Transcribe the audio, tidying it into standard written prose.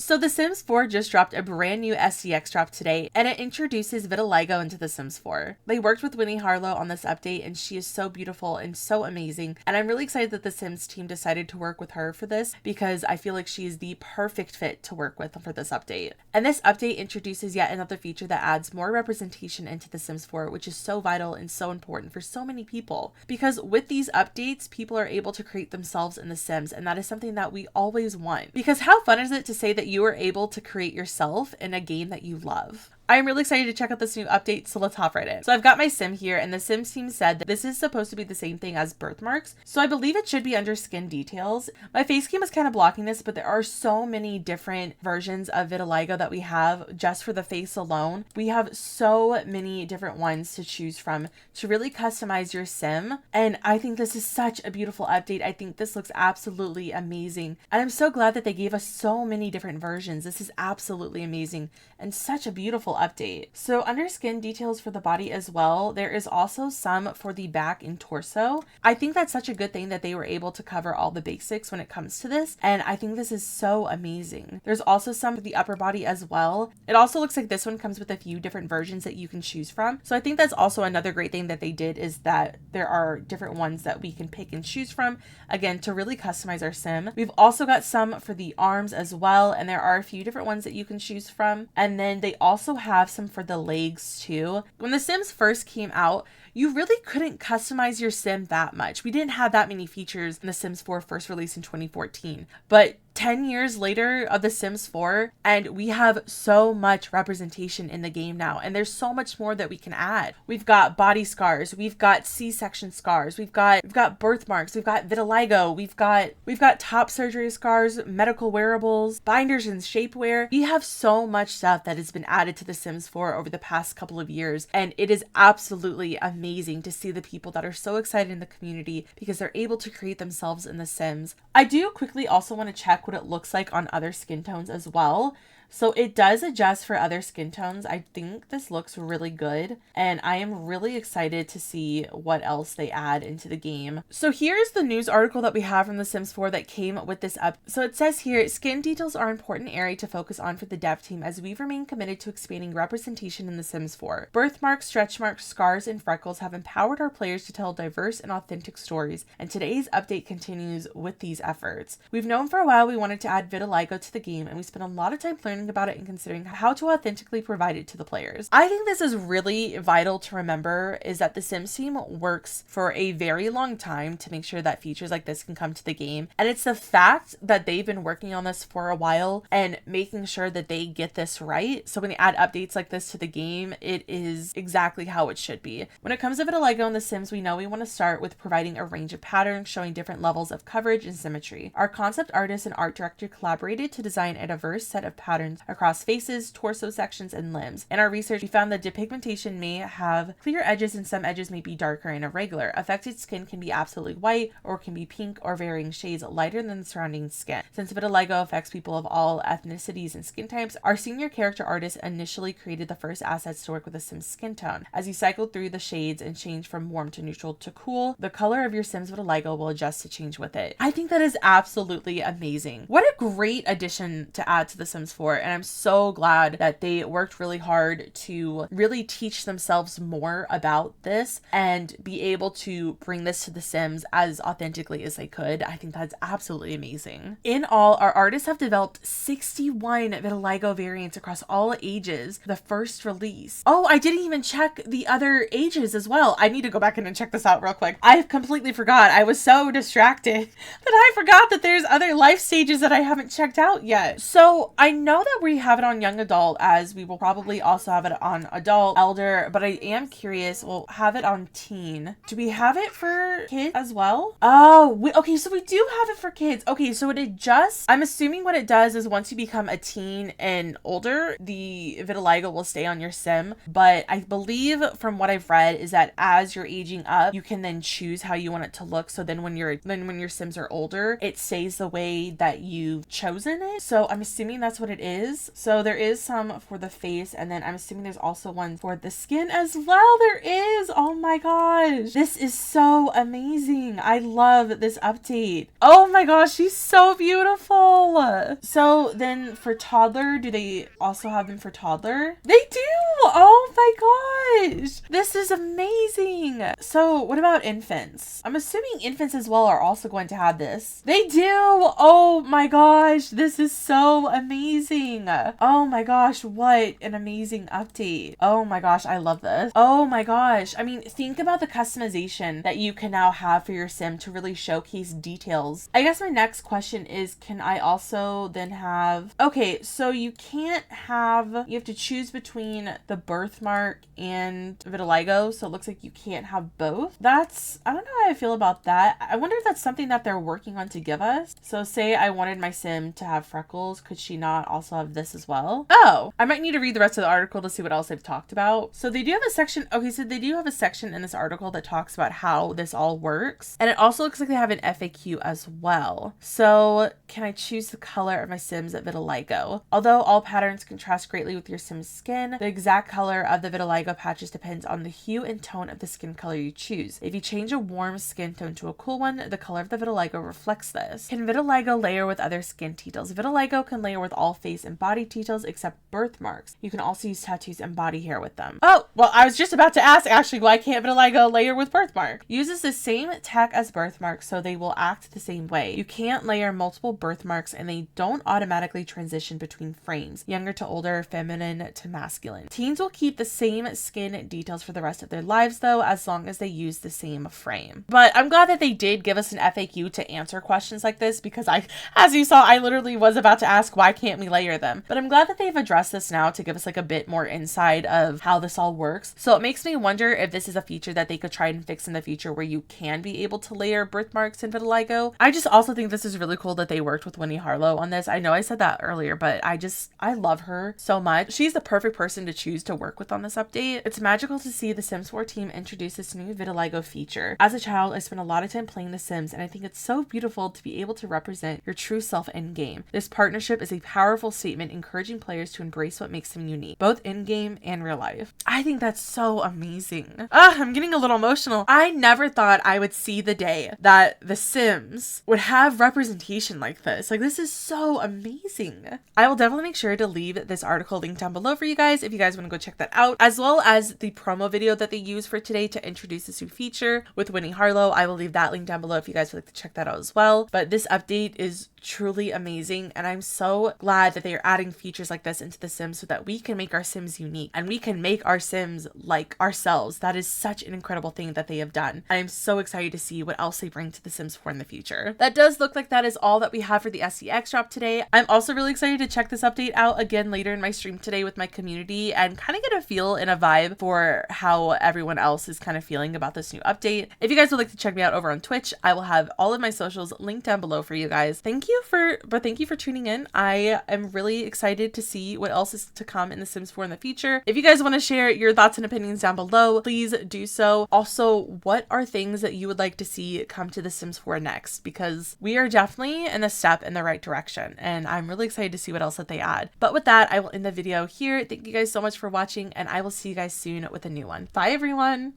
So The Sims 4 just dropped a brand new SDX drop today, and it introduces Vitiligo into The Sims 4. They worked with Winnie Harlow on this update, and she is so beautiful and so amazing, and I'm really excited that the Sims team decided to work with her for this because I feel like she is the perfect fit to work with for this update. And this update introduces yet another feature that adds more representation into The Sims 4, which is so vital and so important for so many people. Because with these updates, people are able to create themselves in The Sims, and that is something that we always want. Because how fun is it to say that you are able to create yourself in a game that you love? I'm really excited to check out this new update, so let's hop right in. So I've got my sim here, and the Sims team said that this is supposed to be the same thing as birthmarks, so I believe it should be under skin details. My face cam is kind of blocking this, but there are so many different versions of vitiligo that we have just for the face alone. We have so many different ones to choose from to really customize your sim, and I think this is such a beautiful update. I think this looks absolutely amazing, and I'm so glad that they gave us so many different versions. This is absolutely amazing and such a beautiful update. So under skin details for the body as well, there is also some for the back and torso. I think that's such a good thing that they were able to cover all the basics when it comes to this, and I think this is so amazing. There's also some for the upper body as well. It also looks like this one comes with a few different versions that you can choose from. So I think that's also another great thing that they did, is that there are different ones that we can pick and choose from, again, to really customize our sim. We've also got some for the arms as well, and there are a few different ones that you can choose from. And then they also have some for the legs too. When The Sims first came out, you really couldn't customize your sim that much. We didn't have that many features when The Sims 4 first released in 2014. But 10 years later of The Sims 4, and we have so much representation in the game now, and there's so much more that we can add. We've got body scars, we've got C-section scars, we've got birthmarks, we've got vitiligo, we've got top surgery scars, medical wearables, binders and shapewear. We have so much stuff that has been added to The Sims 4 over the past couple of years, and it is absolutely amazing to see the people that are so excited in the community because they're able to create themselves in The Sims. I do quickly also want to check what it looks like on other skin tones as well. So it does adjust for other skin tones. I think this looks really good, and I am really excited to see what else they add into the game. So here's the news article that we have from The Sims 4 that came with this up. So it says here, skin details are an important area to focus on for the dev team as we remain committed to expanding representation in The Sims 4. Birthmarks, stretch marks, scars, and freckles have empowered our players to tell diverse and authentic stories, and today's update continues with these efforts. We've known for a while we wanted to add vitiligo to the game, and we spent a lot of time learning about it and considering how to authentically provide it to the players. I think this is really vital to remember, is that the Sims team works for a very long time to make sure that features like this can come to the game. And it's the fact that they've been working on this for a while and making sure that they get this right. So when they add updates like this to the game, it is exactly how it should be. When it comes to vitiligo in The Sims, we know we want to start with providing a range of patterns showing different levels of coverage and symmetry. Our concept artist and art director collaborated to design a diverse set of patterns across faces, torso sections, and limbs. In our research, we found that depigmentation may have clear edges and some edges may be darker and irregular. Affected skin can be absolutely white or can be pink or varying shades lighter than the surrounding skin. Since vitiligo affects people of all ethnicities and skin types, our senior character artist initially created the first assets to work with a Sim's skin tone. As you cycle through the shades and change from warm to neutral to cool, the color of your Sim's vitiligo will adjust to change with it. I think that is absolutely amazing. What a great addition to add to The Sims 4, and I'm so glad that they worked really hard to really teach themselves more about this and be able to bring this to The Sims as authentically as they could. I think that's absolutely amazing. In all, our artists have developed 61 vitiligo variants across all ages for the first release. Oh, I didn't even check the other ages as well. I need to go back in and check this out real quick. I completely forgot. I was so distracted that I forgot that there's other life stages that I haven't checked out yet. So I know that we have it on young adult, as we will probably also have it on adult, elder, but I am curious, we'll have it on teen. Do we have it for kids as well? Oh, okay, so we do have it for kids. Okay, so it adjusts. I'm assuming what it does is once you become a teen and older, the vitiligo will stay on your sim, but I believe from what I've read is that as you're aging up, you can then choose how you want it to look. So then when your sims are older, it stays the way that that you've chosen it. So I'm assuming that's what it is. So there is some for the face, and then I'm assuming there's also one for the skin as well. There is. Oh my gosh. This is so amazing. I love this update. Oh my gosh, she's so beautiful. So then for toddler, do they also have them for toddler? They do. Oh my gosh. This is amazing. So what about infants? I'm assuming infants as well are also going to have this. They do. Oh my gosh. This is so amazing. Oh my gosh. What an amazing update. Oh my gosh. I love this. Oh my gosh. I mean, think about the customization that you can now have for your sim to really showcase details. I guess my next question is, can I also then have, okay, so you can't have, you have to choose between the birthmark and vitiligo. So it looks like you can't have both. That's, I don't know how I feel about that. I wonder if that's something that they're working on to give us. So say I wanted my sim to have freckles. Could she not also have this as well? Oh, I might need to read the rest of the article to see what else they've talked about. So they do have a section. Okay, so they do have a section in this article that talks about how this all works. And it also looks like they have an FAQ as well. So can I choose the color of my sim's vitiligo? Although all patterns contrast greatly with your sim's skin, the exact color of the vitiligo patches depends on the hue and tone of the skin color you choose. If you change a warm skin tone to a cool one, the color of the vitiligo reflects this. Can vitiligo layer with other skin details? Vitiligo can layer with all face and body details except birthmarks. You can also use tattoos and body hair with them. Oh, well, I was just about to ask actually, why can't vitiligo layer with birthmark? Uses the same tech as birthmarks, so they will act the same way. You can't layer multiple birthmarks and they don't automatically transition between frames, younger to older, feminine to masculine. Teens will keep the same skin details for the rest of their lives though, as long as they use the same frame. But I'm glad that they did give us an FAQ to answer questions like this, because as you saw, I literally was about to ask, why can't we layer them? But I'm glad that they've addressed this now to give us like a bit more insight of how this all works. So it makes me wonder if this is a feature that they could try and fix in the future where you can be able to layer birthmarks in vitiligo. I just also think this is really cool that they worked with Winnie Harlow on this. I know I said that earlier, but I love her so much. She's the perfect person to choose to work with on this update. It's magical to see the Sims 4 team introduce this new vitiligo feature. As a child, I spent a lot of time playing The Sims, and I think it's so beautiful to be able to represent your true self in game. This partnership is a powerful statement encouraging players to embrace what makes them unique, both in game and real life. I think that's so amazing. I'm getting a little emotional. I never thought I would see the day that The Sims would have representation like this. Like, this is so amazing. I will definitely make sure to leave this article linked down below for you guys if you guys want to go check that out, as well as the promo video that they use for today to introduce this new feature with Winnie Harlow. I will leave that link down below if you guys would like to check that out as well. But this update is truly amazing, and I'm so glad that they are adding features like this into The Sims so that we can make our Sims unique and we can make our Sims like ourselves. That is such an incredible thing that they have done. I am so excited to see what else they bring to The Sims 4 in the future. That does look like that is all that we have for the SCX drop today. I'm also really excited to check this update out again later in my stream today with my community and kind of get a feel and a vibe for how everyone else is kind of feeling about this new update. If you guys would like to check me out over on Twitch, I will have all of my socials linked down below for you guys. Thank you for tuning in. I am really excited to see what else is to come in The Sims 4 in the future. If you guys want to share your thoughts and opinions down below, please do so. Also, what are things that you would like to see come to The Sims 4 next? Because we are definitely in a step in the right direction, and I'm really excited to see what else that they add. But with that, I will end the video here. Thank you guys so much for watching, and I will see you guys soon with a new one. Bye, everyone.